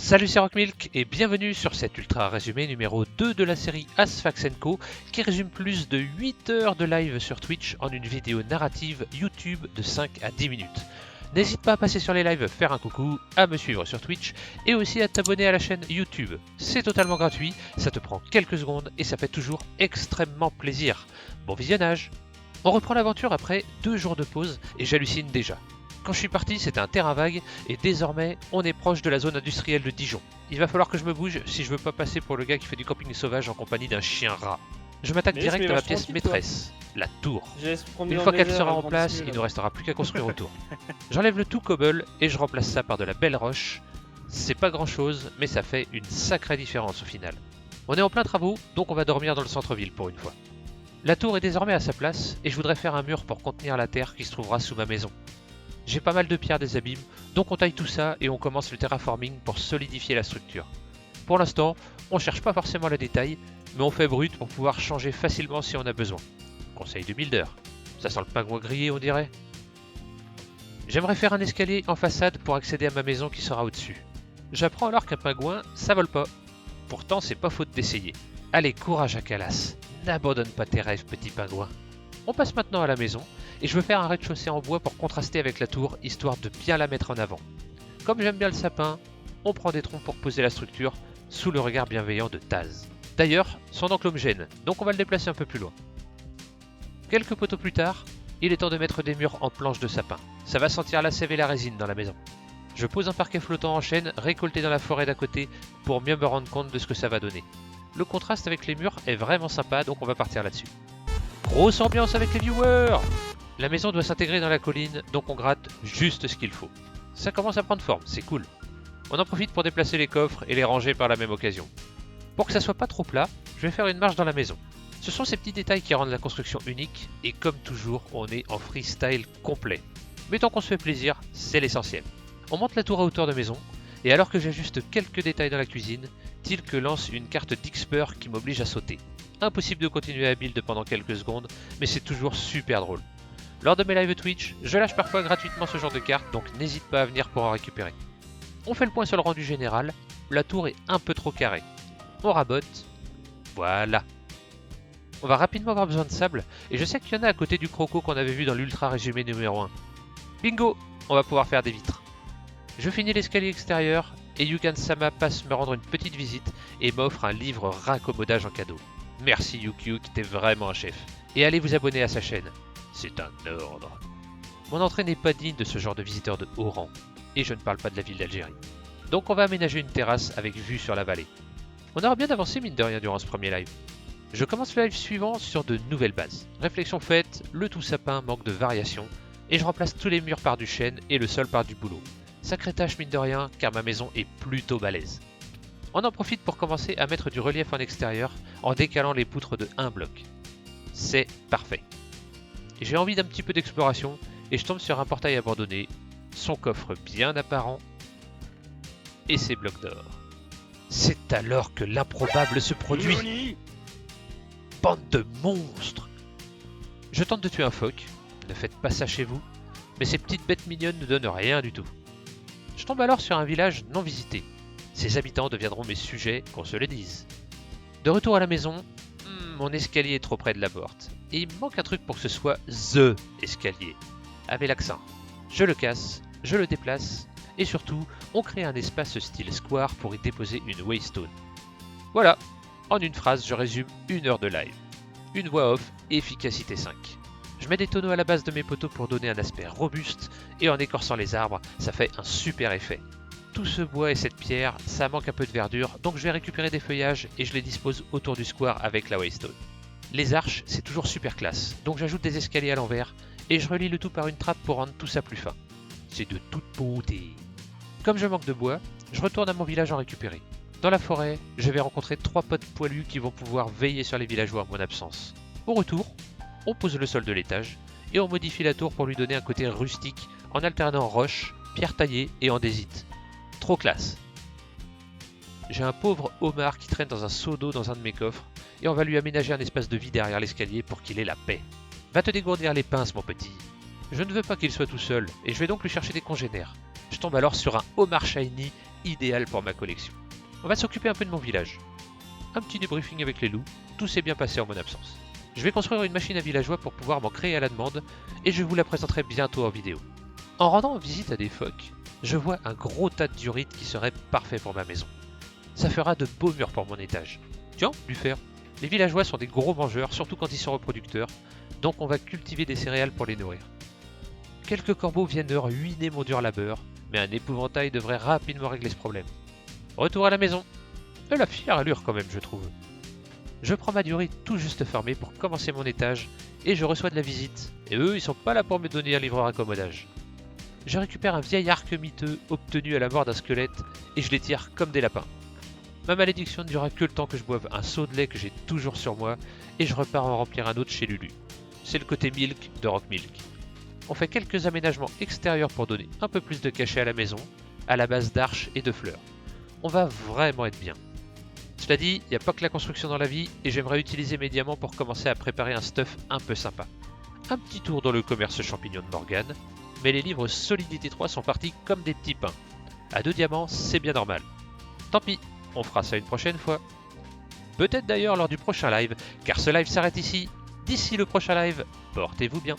Salut, c'est Rockmilk et bienvenue sur cet ultra résumé numéro 2 de la série Asphax & Co qui résume plus de 8 heures de live sur Twitch en une vidéo narrative YouTube de 5 à 10 minutes. N'hésite pas à passer sur les lives, faire un coucou, à me suivre sur Twitch et aussi à t'abonner à la chaîne YouTube. C'est totalement gratuit, ça te prend quelques secondes et ça fait toujours extrêmement plaisir. Bon visionnage! On reprend l'aventure après 2 jours de pause et j'hallucine déjà. Quand je suis parti, c'était un terrain vague et désormais, on est proche de la zone industrielle de Dijon. Il va falloir que je me bouge si je veux pas passer pour le gars qui fait du camping sauvage en compagnie d'un chien rat. Je m'attaque direct à ma pièce maîtresse, la tour. Une fois qu'elle sera en place, il ne nous restera plus qu'à construire autour. J'enlève le tout cobble et je remplace ça par de la belle roche. C'est pas grand chose, mais ça fait une sacrée différence au final. On est en plein travaux, donc on va dormir dans le centre-ville pour une fois. La tour est désormais à sa place et je voudrais faire un mur pour contenir la terre qui se trouvera sous ma maison. J'ai pas mal de pierres des abîmes, donc on taille tout ça et on commence le terraforming pour solidifier la structure. Pour l'instant, on cherche pas forcément le détail, mais on fait brut pour pouvoir changer facilement si on a besoin. Conseil de builder. Ça sent le pingouin grillé, on dirait. J'aimerais faire un escalier en façade pour accéder à ma maison qui sera au-dessus. J'apprends alors qu'un pingouin, ça vole pas. Pourtant, c'est pas faute d'essayer. Allez, courage à Calas. N'abandonne pas tes rêves, petit pingouin. On passe maintenant à la maison, et je veux faire un rez-de-chaussée en bois pour contraster avec la tour, histoire de bien la mettre en avant. Comme j'aime bien le sapin, on prend des troncs pour poser la structure, sous le regard bienveillant de Taz. D'ailleurs, son enclos me gêne, donc on va le déplacer un peu plus loin. Quelques poteaux plus tard, il est temps de mettre des murs en planches de sapin. Ça va sentir la sève et la résine dans la maison. Je pose un parquet flottant en chêne, récolté dans la forêt d'à côté, pour mieux me rendre compte de ce que ça va donner. Le contraste avec les murs est vraiment sympa, donc on va partir là-dessus. Grosse ambiance avec les viewers! La maison doit s'intégrer dans la colline, donc on gratte juste ce qu'il faut. Ça commence à prendre forme, c'est cool. On en profite pour déplacer les coffres et les ranger par la même occasion. Pour que ça soit pas trop plat, je vais faire une marche dans la maison. Ce sont ces petits détails qui rendent la construction unique, et comme toujours, on est en freestyle complet. Mais tant qu'on se fait plaisir, c'est l'essentiel. On monte la tour à hauteur de maison, et alors que j'ajuste quelques détails dans la cuisine, Tilk lance une carte d'Xper qui m'oblige à sauter. Impossible de continuer à build pendant quelques secondes, mais c'est toujours super drôle. Lors de mes lives Twitch, je lâche parfois gratuitement ce genre de carte, donc n'hésite pas à venir pour en récupérer. On fait le point sur le rendu général, la tour est un peu trop carrée. On rabote, voilà. On va rapidement avoir besoin de sable, et je sais qu'il y en a à côté du croco qu'on avait vu dans l'ultra résumé numéro 1. Bingo, on va pouvoir faire des vitres. Je finis l'escalier extérieur, et Yukan-sama passe me rendre une petite visite et m'offre un livre raccommodage en cadeau. Merci Yukyuk, t'es vraiment un chef. Et allez vous abonner à sa chaîne. C'est un ordre. Mon entrée n'est pas digne de ce genre de visiteur de haut rang. Et je ne parle pas de la ville d'Algérie. Donc on va aménager une terrasse avec vue sur la vallée. On aura bien avancé mine de rien durant ce premier live. Je commence le live suivant sur de nouvelles bases. Réflexion faite, le tout sapin manque de variation. Et je remplace tous les murs par du chêne et le sol par du bouleau. Sacrée tâche mine de rien car ma maison est plutôt balèze. On en profite pour commencer à mettre du relief en extérieur en décalant les poutres de 1 bloc. C'est parfait. J'ai envie d'un petit peu d'exploration et je tombe sur un portail abandonné, son coffre bien apparent et ses blocs d'or. C'est alors que l'improbable se produit. Bande de monstres! Je tente de tuer un phoque, ne faites pas ça chez vous, mais ces petites bêtes mignonnes ne donnent rien du tout. Je tombe alors sur un village non visité. Ses habitants deviendront mes sujets, qu'on se le dise. De retour à la maison, mon escalier est trop près de la porte. Et il me manque un truc pour que ce soit THE escalier. Avec l'accent. Je le casse, je le déplace, et surtout, on crée un espace style square pour y déposer une waystone. Voilà, en une phrase, je résume 1 heure de live. Une voix off, efficacité 5. Je mets des tonneaux à la base de mes poteaux pour donner un aspect robuste, et en écorçant les arbres, ça fait un super effet. Tout ce bois et cette pierre, ça manque un peu de verdure, donc je vais récupérer des feuillages et je les dispose autour du square avec la waystone. Les arches, c'est toujours super classe, donc j'ajoute des escaliers à l'envers et je relie le tout par une trappe pour rendre tout ça plus fin. C'est de toute beauté. Comme je manque de bois, je retourne à mon village en récupérer. Dans la forêt, je vais rencontrer 3 potes poilus qui vont pouvoir veiller sur les villageois en mon absence. Au retour, on pose le sol de l'étage et on modifie la tour pour lui donner un côté rustique en alternant roches, pierres taillées et andésite. Trop classe. J'ai un pauvre homard qui traîne dans un seau d'eau dans un de mes coffres et on va lui aménager un espace de vie derrière l'escalier pour qu'il ait la paix. Va te dégourdir les pinces mon petit. Je ne veux pas qu'il soit tout seul et je vais donc lui chercher des congénères. Je tombe alors sur un homard shiny idéal pour ma collection. On va s'occuper un peu de mon village. Un petit débriefing avec les loups, tout s'est bien passé en mon absence. Je vais construire une machine à villageois pour pouvoir m'en créer à la demande et je vous la présenterai bientôt en vidéo. En rendant visite à des phoques, je vois un gros tas de durites qui serait parfait pour ma maison. Ça fera de beaux murs pour mon étage. Tiens, du fer. Les villageois sont des gros mangeurs, surtout quand ils sont reproducteurs, donc on va cultiver des céréales pour les nourrir. Quelques corbeaux viennent de ruiner mon dur labeur, mais un épouvantail devrait rapidement régler ce problème. Retour à la maison. Elle a fière allure quand même, je trouve. Je prends ma durite tout juste fermée pour commencer mon étage, et je reçois de la visite, et eux ils sont pas là pour me donner un livreur accommodage. Je récupère un vieil arc miteux obtenu à la mort d'un squelette, et je les tire comme des lapins. Ma malédiction ne durera que le temps que je boive un seau de lait que j'ai toujours sur moi, et je repars en remplir un autre chez Lulu. C'est le côté milk de Rock Milk. On fait quelques aménagements extérieurs pour donner un peu plus de cachet à la maison, à la base d'arches et de fleurs. On va vraiment être bien. Cela dit, il n'y a pas que la construction dans la vie, et j'aimerais utiliser mes diamants pour commencer à préparer un stuff un peu sympa. Un petit tour dans le commerce champignon de Morgane, mais les livres Solidité 3 sont partis comme des petits pains. À 2 diamants, c'est bien normal. Tant pis, on fera ça une prochaine fois. Peut-être d'ailleurs lors du prochain live, car ce live s'arrête ici. D'ici le prochain live, portez-vous bien.